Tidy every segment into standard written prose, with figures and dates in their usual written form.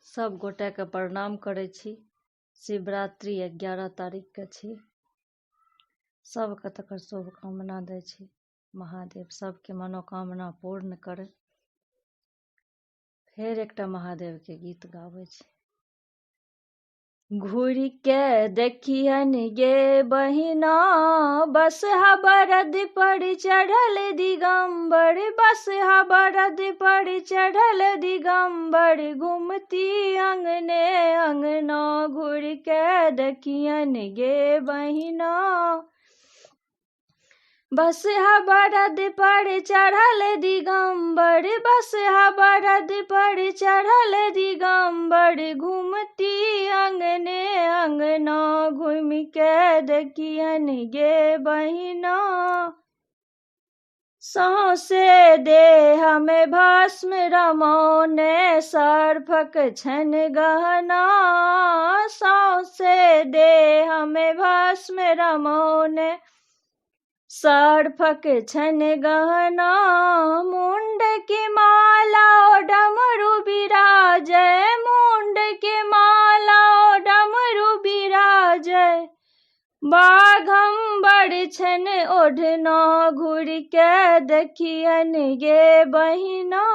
सब गोटे के प्रणाम करै छी। शिवरात्रि 11 तारीख के छी। सबके तकर शुभकामना दै छी। महादेव सबके मनोकामना पूर्ण करे। फेर एकटा महादेव के गीत गाबै छी। घूरि के देखियन गे बहिना, बसहा बरद पर चढ़ल दिगंबर, बसहा बरद पर चढ़ल दिगंबर, घूमती अंगने अंगना। घूरि के देखियन गे बहिना, बसहा बरद पर चढ़ल दिगंबर, बसहा बरद पर चढ़ल दिगंबर, घूमती अंगने अंगना। घूम के देखियन गे बहिना, सौंसे देह में भस्म रमौने, सर्फक छन गहना। सौंसे देह में भस्म रमौने, सर्फक छन गहना। मुंड की माला ओ डमरू बिराजै, मुंड के माला ओ डमरू बिराजै, बाघंबर छन ओढ़ना। घूरि के देखियन गे बहिना,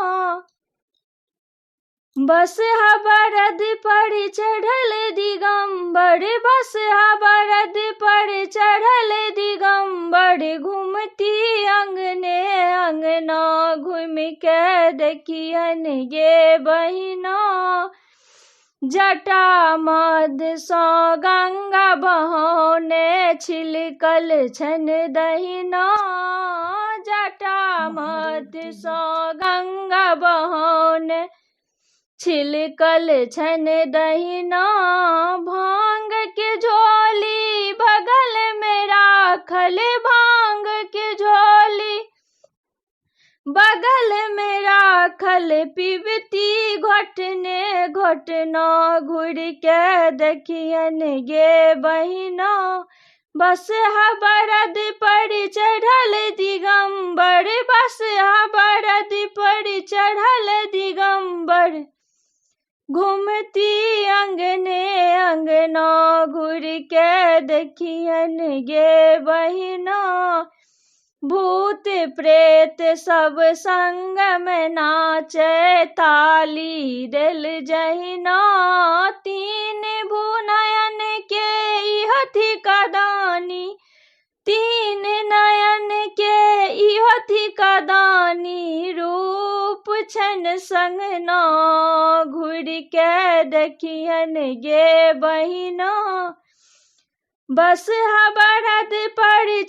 बसहा बरद पर चढ़ल दिगंबर, बसहा बरद पर चढ़ल दिगंबर, घूमती अंगने अंगना। घूम के देखियन गे बहिना, जटा मध्य सँ गंगा बहौने, छिलकल छन दहिना। जटा मध्य सँ गंगा बहौने, छिलकल छन दहिना। भांग के झोली बगल में राखल, भांग के झोली बगल में राखल, पीबती घोटने घोटना। घूरि के देखियन गे बहिना, बसहा बरद पर चढ़ल दिगंबर, बसहा बरद पर चढ़ल दिगंबर, घूमती अंगने अंगना। घूरि के देखियन गे बहिना, भूत प्रेत सब संग में नाचे, ताली देल जहिना। तीन भुनयन के इहो ठिकादानी, तीन नयन के इहो ठिकादानी, रूप छन संगना। घूरि के देखियन गे बहिना, बसहा बरद पर